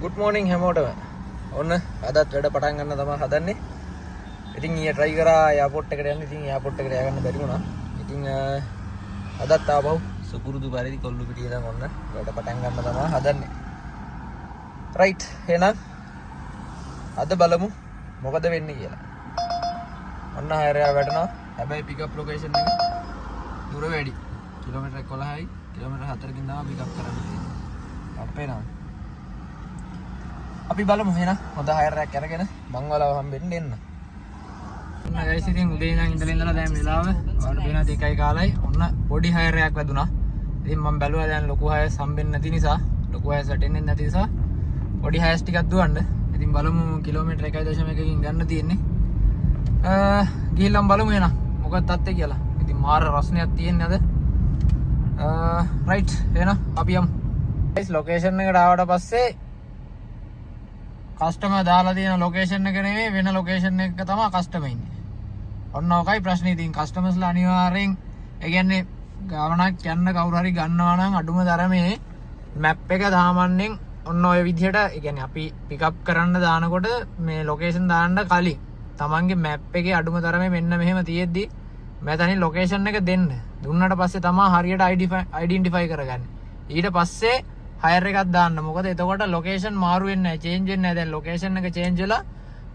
good morning හැමෝටම. ඔන්න අදත් වැඩ පටන් ගන්න තමයි හදන්නේ. ඉතින් ඊයේ try කරා එයාපෝට් එකට යන්න. ඉතින් එයාපෝට් එකට යන්න බැරි වුණා. ඉතින් අදත් ආවව සුපුරුදු පරිදි කොල්ලු පිටිය ඉඳන් ඔන්න වැඩ පටන් ගන්න තමයි හදන්නේ. right එහෙනම් අද බලමු මොකද වෙන්නේ කියලා. ඔන්න හයරයා වැටෙනවා. හැබැයි pick up location එක දුර වැඩි. කිලෝමීටර් 11යි. කිලෝමීටර් 4කින් තමයි pick up කරන්න තියෙන්නේ. අපේ නම අපි බලමු එහෙනම් හොඳ හයරයක් අරගෙන මං වලව හම්බෙන්න එන්න. ඔන්න ගයිස් ඉතින් උදේ ඉඳන් ඉඳලා දැන් වෙලාව වඩ වෙන 2යි කාලයි. ඔන්න පොඩි හයරයක් වැදුනා. ඉතින් මම බැලුවා දැන් ලොකු හයස් හම්බෙන්නේ නැති නිසා, ලොකු හයස් වැටෙන්නේ නැති නිසා පොඩි හයස් ටිකක් දුවන්න. ඉතින් බලමු කිලෝමීටර් 1.1කින් ගන්න තියෙන්නේ. ගිහිල්ලා බලමු එහෙනම් මොකක්ද තත්ත්වය කියලා. ඉතින් මාර රස්නයක් තියෙන්නේ අද. රයිට් එහෙනම් අපි යමු. ගයිස් ලොකේෂන් එකට ආවට පස්සේ කස්ටමර් දාලා තියෙන ලොකේෂන් එක නෙමෙයි වෙන ලොකේෂන් එකක තමයි කස්ටමර් ඉන්නේ. ඔන්න ඔකයි ප්‍රශ්නේ. ඉතින් කස්ටමර්ස්ලා අනිවාර්යෙන් ඒ කියන්නේ ගානක් යන්න කවුරු හරි ගන්නවා නම් අඩුම තරමේ මැප් එක දාමන්නෙන් ඔන්න ඔය විදිහට ඒ කියන්නේ අපි පික් අප් කරන්න දානකොට මේ ලොකේෂන් දාන්න කලින් තමන්ගේ මැප් එකේ අඩුම තරමේ මෙන්න මෙහෙම තියෙද්දි මෙතනින් ලොකේෂන් එක දෙන්න. දුන්නාට පස්සේ තමයි හරියට අයිඩෙන්ටිෆයි කරගන්නේ. ඊට පස්සේ හයර් එකක් දාන්න. මොකද එතකොට ලොකේෂන් මාරු වෙන්නේ නැහැ, චේන්ජ් වෙන්නේ නැහැ. දැන් ලොකේෂන් එක චේන්ජ් වෙලා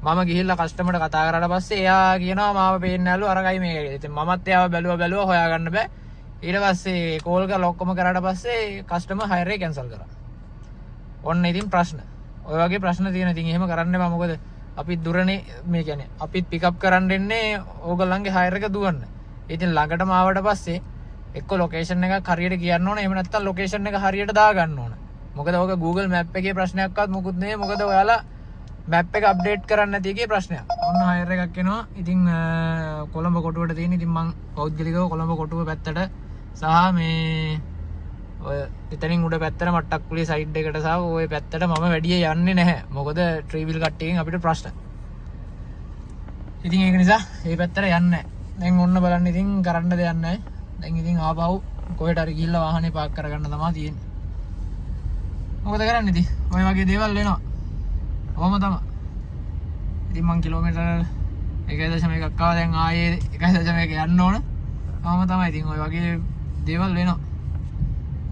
මම ගිහිල්ලා කස්ටමර්ට කතා කරලා පස්සේ එයා කියනවා මාව පේන්නේ නැලු අරගයි මේක. ඉතින් මමත් එයාව බැලුවා හොයාගන්න බෑ. ඊට පස්සේ කෝල් කරලා ඔක්කොම කරාට පස්සේ කස්ටමර් හයර් එක කැන්සල් කරා. ඔන්න ඉතින් ප්‍රශ්න. ඔය වගේ ප්‍රශ්න තියෙන. ඉතින් එහෙම කරන්න එපා. මොකද අපි දුරනේ මේ කියන්නේ අපිත් පික් අප් කරන්න එන්නේ ඕගොල්ලන්ගේ හයර් එක දුවන්න. ඉතින් ළඟටම ආවට පස්සේ එක්ක ලොකේෂන් එකක් හරියට කියන්න ඕන. එහෙම නැත්නම් ලොකේෂන් එක හරියට දාගන්න ඕන. මොකද ඔක Google Map එකේ ප්‍රශ්නයක්වත් මොකුත් නෙවෙයි. මොකද ඔයාලා මැප් එක අප්ඩේට් කරන්න නැති එකේ ප්‍රශ්නයක්. ඔන්න හයර් එකක් එනවා. ඉතින් කොළඹ කොටුවට තියෙන. ඉතින් මං පෞද්ගලිකව කොළඹ කොටුව පැත්තට සහ මේ ඔය එතනින් උඩ පැත්තට මට්ටක්කුලේ සයිඩ් එකට සහ ওই පැත්තට මම වැඩි යන්නේ නැහැ. මොකද ට්‍රීවිල් කට්ටියකින් අපිට ප්‍රශ්න. ඉතින් ඒක නිසා මේ පැත්තට යන්නේ නැහැ. දැන් ඔන්න බලන්න ඉතින් කරන්න දෙයක් නැහැ. දැන් ඉතින් ආපහු කොහෙට හරි ගිහිල්ලා වාහනේ පාක් කරගන්න තමයි තියෙන්නේ. මොකද කරන්නේ ඉතින් ඔය වගේ දේවල් වෙනවා. ඔහොම තමයි. ඉතින් මං කිලෝමීටර් 1.1ක් ආවා. දැන් ආයේ 1.1 යන්න ඕන. ඔහොම තමයි. ඉතින් ඔය වගේ දේවල් වෙනවා.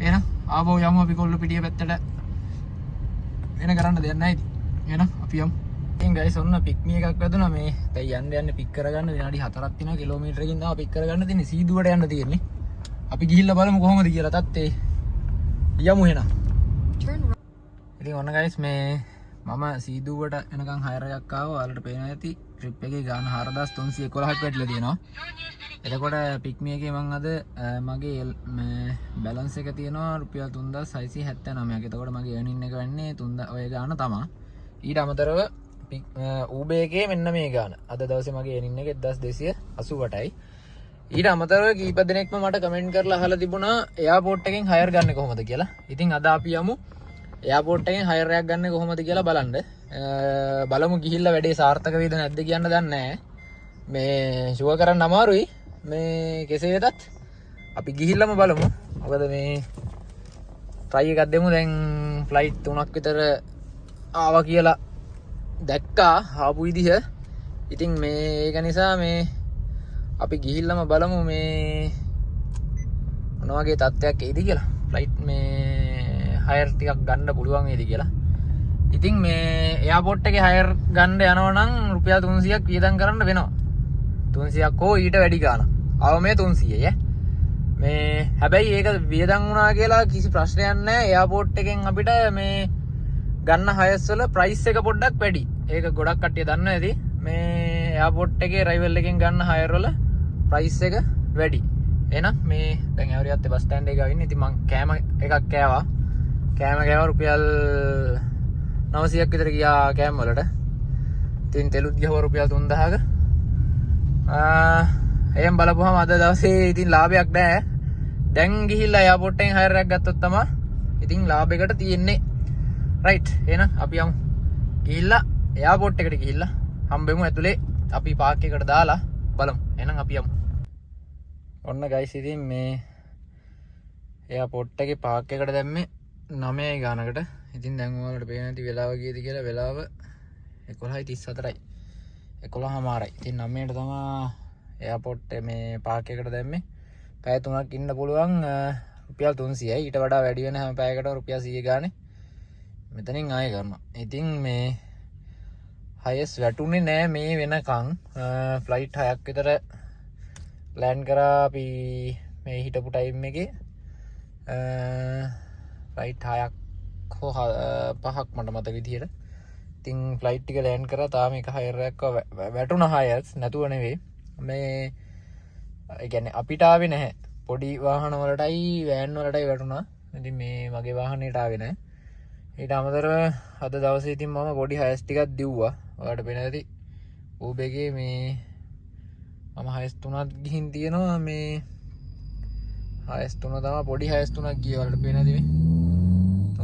එහෙනම් ආපහු යමු අපි කොල්ල පිටිය පැත්තට. වෙන කරන්න දෙයක් නැහැ ඉතින්. එහෙනම් අපි යමු. ඉතින් ගයිස් ඔන්න පික්මි එකක් වැදුනා. මේ දැන් යන්න පික් කරගන්න විනාඩි 4ක් තියෙනවා. කිලෝමීටරකින් තමයි පික් කරගන්න තියෙන්නේ. සීදුවට යන්න තියෙන්නේ. අපි ගිහිල්ලා බලමු කොහොමද කියලා තත්ත්වේ. යමු එහෙනම්. ඉතින් ඔන්න ගයිස් මේ මම සීදුවට එනකන් හයර් එකක් ආවා. ඔයාලට පේනවා ඇති ට්‍රිප් එකේ ගාන 4311ක් වැටලා තියෙනවා. එතකොට පික්මි එකේ මම අද මගේ බැලන්ස් එක තියෙනවා රුපියල් 3679ක්. එතකොට මගේ earning එක වෙන්නේ 3 ඔය ගාන තමයි. ඊට අමතරව Uber එකේ මෙන්න මේ ගාන. අද දවසේ මගේ earning එක 1288යි. ඊට අමතරව කීප දෙනෙක්ම මට කමෙන්ට් කරලා අහලා තිබුණා එයාපෝට් එකෙන් හයර් ගන්න කොහොමද කියලා. ඉතින් අද අපි යමු එයාපෝට් එකෙන් හයර් එකක් ගන්න කොහොමද කියලා බලන්න. බලමු ගිහිල්ලා වැඩේ සාර්ථක වේද නැද්ද කියන්න දන්නේ නැහැ. මේ ෂුවර් කරන්න අමාරුයි. මේ කෙසේ වෙතත් අපි ගිහිල්ලාම බලමු. මොකද මේ try එකක් දෙමු. දැන් ෆ්ලයිට් 3ක් විතර ආවා කියලා දැක්කා ආපු විදිහ. ඉතින් මේ ඒක නිසා මේ අපි ගිහිල්ලාම බලමු මේ මොන වගේ තත්ත්වයක් එයිද කියලා. ෆ්ලයිට් මේ හයර් ටිකක් ගන්න පුළුවන් වේද කියලා. ඉතින් මේ එයාපෝට් එකේ හයර් ගන්න යනවා නම් රුපියල් 300ක් වියදම් කරන්න වෙනවා. 300ක් හෝ ඊට වැඩි ගාණක්. අවමේ 300යි ඈ. මේ හැබැයි ඒක වියදම් වුණා කියලා කිසි ප්‍රශ්නයක් නැහැ. එයාපෝට් එකෙන් අපිට මේ ගන්න හයස් වල ප්‍රයිස් එක පොඩ්ඩක් වැඩි. ඒක ගොඩක් කට්ටිය දන්නවා ඇති. මේ එයාපෝට් එකේ රයිවල් එකෙන් ගන්න හයර් වල ප්‍රයිස් එක වැඩි. එහෙනම් මේ දැන් ඇවරියත් බස් ස්ටෑන්ඩ් එකේ ඉන්නේ. ඉතින් මං කෑම එකක් කෑවා. කෑම රුපියල් 900ක් විතර ගියා කෑම වලට. ඉතින් තෙලුත් ගියව රුපියල් 3000ක. එහෙන් බලපුවම අද දවසේ ඉතින් ලාභයක් නැහැ. දැන් ගිහිල්ලා එයාපෝට් එකෙන් හයර් එකක් ගත්තොත් තමයි ඉතින් ලාභයකට තියෙන්නේ. රයිට්. එහෙනම් අපි යමු. ගිහිල්ලා එයාපෝට් එකට ගිහිල්ලා හම්බෙමු ඇතුලේ. අපි පාක් එකකට දාලා බලමු. එහෙනම් අපි යමු. ඔන්න ගයිස් ඉතින් මේ එයාපෝට් එකේ පාක් එකට දැම්මේ 9 ගානකට. ඉතින් දැන් ඔයාලට පේන ඇති වෙලාව කීයද කියලා. වෙලාව 11:34යි. 11:00මාරයි. ඉතින් 9ට තමයි එයාපෝට් මේ පාක් එකට දැම්මේ. පැය 3ක් ඉන්න පුළුවන්. රුපියල් 300යි. ඊට වඩා වැඩි වෙන හැම පැයකටම රුපියල් 100 ගානේ මෙතනින් ආයෙ කරනවා. ඉතින් මේ හයස් වැටුනේ නෑ මේ වෙනකන්. ෆ්ලයිට් 6ක් විතර ප්ලෑන් කරා අපි මේ හිටපු ටයිම් එකේ. ෆ්ලයිට් 6ක් හෝ 5ක් මට මතක විදියට. ඉතින් ෆ්ලයිට් ටික ලෑන්ඩ් කරා. තාම එක හයර් එකක් වැටුණා. හයස් නැතුව නෙවෙයි. මේ ඒ කියන්නේ අපිට ආවේ නැහැ. පොඩි වාහන වලටයි වෑන් වලටයි වැටුණා. ඉතින් මේ මගේ වාහනේට ආවේ නැහැ. ඊට අමතරව අද දවසේ ඉතින් මම පොඩි හයස් ටිකක් දිව්වා. ඔයාලට පේන ඇති ඌබේගේ මේ මම හයස් 3ක් ගිහින් තියෙනවා. මේ හයස් 3 තමයි පොඩි හයස් 3ක් ගියේ. ඔයාලට පේන ඇති මේ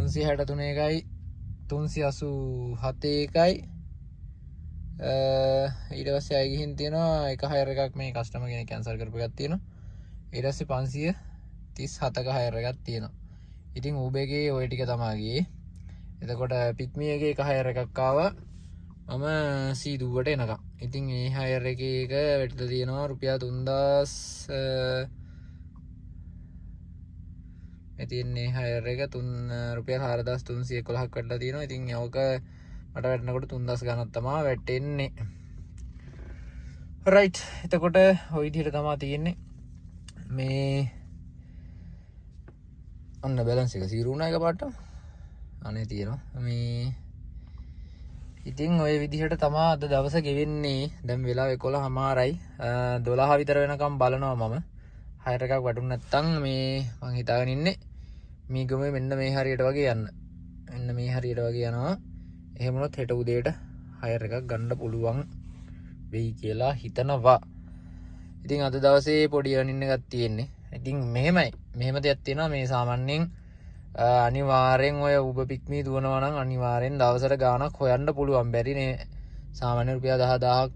363 එකයි 387 එකයි. ඊට පස්සේ ආයෙ ගිහින් තියෙනවා එක හයර් එකක් මේ කස්ටමර් කෙනෙක් කැන්සල් කරපු එකක් තියෙනවා. ඊට පස්සේ 537ක හයර් එකක් තියෙනවා. ඉතින් ඌබේගේ ওই ටික තමයි ගියේ. එතකොට පික්මි එකේ එක හයර් එකක් ආවා මම සීදුවට එනකම්. ඉතින් මේ හයර් එකේ එක වැටලා තියෙනවා රුපියල් 3000 මේ තියන්නේ හයර් එක රුපියල් 4311ක් වැටලා තියෙනවා. ඉතින් යෝක මට වැටෙනකොට 3000 ගණන් තමයි වැටෙන්නේ. රයිට්. එතකොට ওই විදිහට තමයි තියෙන්නේ. මේ ඔන්න බැලන්ස් එක 0 වුණා එකපාරට. අනේ තියෙනවා මේ. ඉතින් ওই විදිහට තමයි අද දවස ගෙවෙන්නේ. දැන් වෙලාව 11:00මාරයි. 12 විතර වෙනකම් බලනවා මම. හයර් එකක් වැටුනේ නැත්තම් මේ මං හිතාගෙන ඉන්නේ මේ ගමේ මෙන්න මේ හරියට වගේ යන්න. මෙන්න මේ හරියට වගේ යනවා. එහෙම වුණොත් හෙට උදේට හයර් එකක් ගන්න පුළුවන් වෙයි කියලා හිතනවා. ඉතින් අද දවසේ පොඩි අනින්න එකක් තියෙන්නේ. ඉතින් මෙහෙමයි. මෙහෙම දෙයක් තියෙනවා. මේ සාමාන්‍යයෙන් අනිවාර්යෙන් ඔය උබ පික්මි දුවනවා නම් අනිවාර්යෙන් දවසට ගාණක් හොයන්න පුළුවන්. බැරිනේ සාමාන්‍ය රුපියල් 10000ක්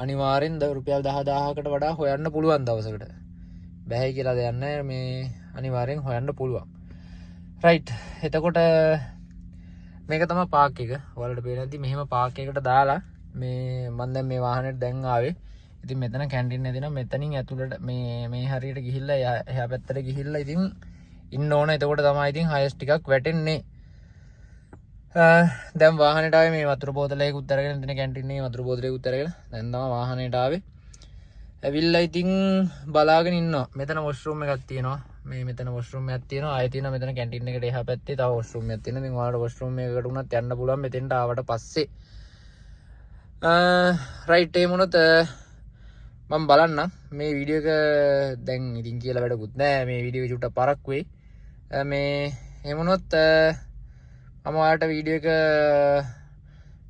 අනිවාර්යෙන් රුපියල් 10000කට වඩා හොයන්න පුළුවන් දවසකට. බැහැ කියලා දෙයක් නැහැ. මේ අනිවාර්යෙන් හොයන්න පුළුවන්. රයිට්. එතකොට මේක තමයි පාක් එක. ඔයාලට පේන ඇති මෙහෙම පාක් එකකට දාලා මේ මම දැන් මේ වාහනේට දැන් ආවේ. ඉතින් මෙතන කැන්ටින් එක දෙනවා. මෙතනින් ඇතුළට මේ හරියට ගිහිල්ලා එහා පැත්තට ගිහිල්ලා ඉතින් ඉන්න ඕන. එතකොට තමයි ඉතින් හයස් ටිකක් වැටෙන්නේ. දැන් වාහනේට ආවේ මේ වතුර බෝතලයකුත් අරගෙන ඉතින් කැන්ටින් එකේ වතුර බෝතලයකුත් අරගෙන දැන් තමයි වාහනේට ආවේ. ඇවිල්ලා ඉතින් බලාගෙන ඉන්නවා. මෙතන වොෂ්රූම් එකක් තියෙනවා. මෙතන වොෂ්රූම් එකක් තියෙනවා. ආයෙ තියෙනවා මෙතන කැන්ටින් එකට එහා පැත්තේ තව වොෂ්රූම් එකක් තියෙනවා. ඉතින් ඔයාලට වොෂ්රූම් එකකට උනත් යන්න පුළුවන් මෙතෙන්ට ආවට පස්සේ. රයිට්. ඒ මොනොත් මම බලන්න මේ වීඩියෝ එක දැන් ඉතින් කියලා වැඩකුත් නැහැ. මේ වීඩියෝ එක චුට්ටක් පරක් වෙයි. මේ එහෙම වුණොත් මම ඔයාලට වීඩියෝ එක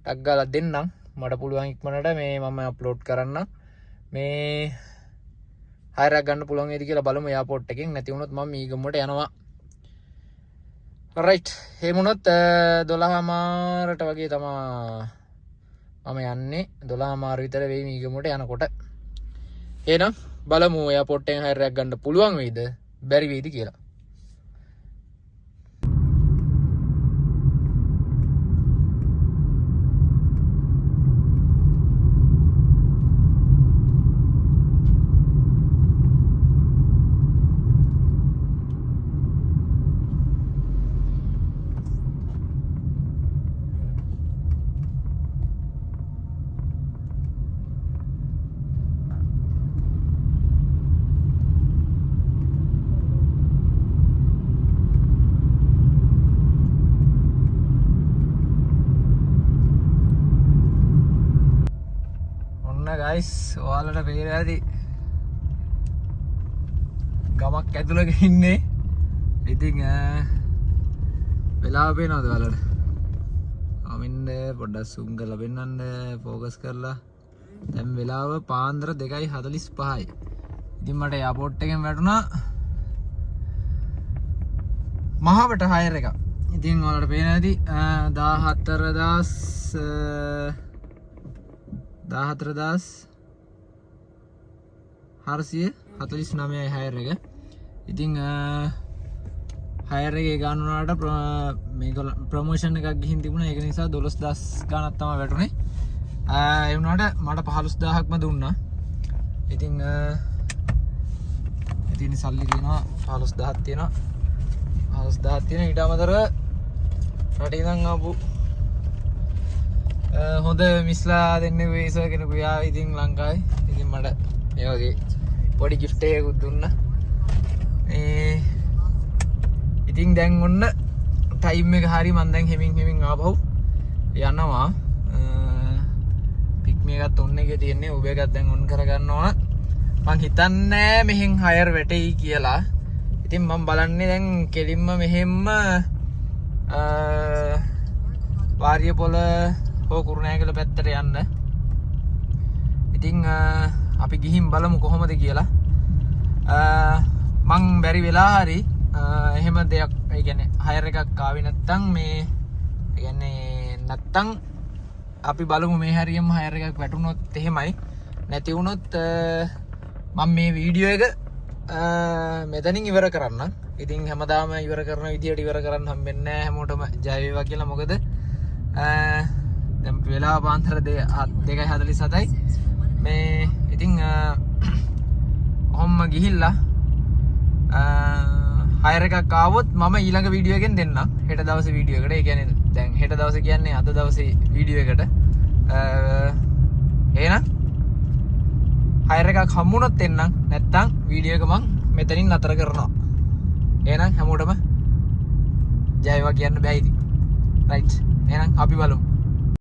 ටග් ගාලා දෙන්නම්. මට පුළුවන් ඉක්මනට මේ මම අප්ලෝඩ් කරන්න. මේ හයරක් ගන්න පුළුවන් වේද කියලා බලමු එයාපෝට් එකෙන්. නැති වුණොත් මම මීගමුවට යනවා. රයිට්. එහෙම වුණොත් 12:00මාරට වගේ තමයි මම යන්නේ. 12:00මාර විතර වෙයි මීගමුවට යනකොට. එහෙනම් බලමු එයාපෝට් එකෙන් හයරයක් ගන්න පුළුවන් වෙයිද බැරි වෙයිද කියලා. ගයිස් ඔයාලට පේනවා ඇති ගමක් ඇතුළක ඉන්නේ. ඉතින් වෙලාව පේනවද ඔයාලට? අමින්න පොඩ්ඩක් zoom කරලා පෙන්නන්න ફોකස් කරලා. දැන් වෙලාව පාන්දර 2:45යි. ඉතින් මට එයාපෝට් එකෙන් වැටුණා මහවට හයර් එකක්. ඉතින් ඔයාලට පේනවා ඇති 14449යි හයර් එක. ඉතින් හයර් එකේ ගන්න උනාට මේක ප්‍රොමෝෂන් එකක් ගිහින් තිබුණා. ඒක නිසා 12000 ගණක් තමයි වැටුනේ. ඒ වුණාට මට 15000ක්ම දුන්නා. ඉතින් සල්ලි තියෙනවා 15000ක් තියෙනවා. 15000ක් තියෙන ඊට අමතරව රටේ ඉඳන් ආපු හොඳ මිස්ලා දෙන්න වේසර් කෙනෙකු යා ඉතින් ලංකාවේ. ඉතින් මට මේ වගේ පොඩි gift එකකුත් දුන්නා. ඉතින් දැන් ඔන්න ටයිම් එක හරි මම දැන් හෙමින් ආපහු යනවා. පික්මි එකත් ඔන්න එකේ තියෙන්නේ. උබ එකත් දැන් ඔන් කරගන්න ඕන. මං හිතන්නේ මෙහෙන් හයර් වැටෙයි කියලා. ඉතින් මම බලන්නේ දැන් කෙලින්ම මෙහෙම්ම වාරියපොළ හෝ කුරුණෑගල පැත්තට යන්න. ඉතින් අපි ගිහින් බලමු කොහොමද කියලා. මං බැරි වෙලා හරි එහෙම දෙයක් ඒ කියන්නේ හයර් එකක් ආවේ නැත්තම් මේ ඒ කියන්නේ නැත්තම් අපි බලමු මේ හරියම හයර් එකක් වැටුනොත් එහෙමයි. නැති වුණොත් මම මේ වීඩියෝ එක මෙතනින් ඉවර කරන්න. ඉතින් හැමදාම ඉවර කරන විදියට ඉවර කරන්න හම්බෙන්නේ නැහැ හැමෝටම ජය වේවා කියලා. මොකද දැන් වෙලාව පාන්දර 2:47යි මේ ඉතින් ඔහොම ගිහිල්ලා හයර් එකක් ආවොත් මම ඊළඟ වීඩියෝ එකෙන් දෙන්නම්. හෙට දවසේ වීඩියෝ එකට. ඒ කියන්නේ දැන් හෙට දවසේ කියන්නේ අද දවසේ වීඩියෝ එකට. එහෙනම් හයර් එකක් හම්බුනොත් එන්නම්. නැත්තම් වීඩියෝ එක මම මෙතනින් නතර කරනවා. එහෙනම් හැමෝටම ජය වේවා කියන්න බෑ ඉතින්. රයිට්. එහෙනම් අපි බලමු.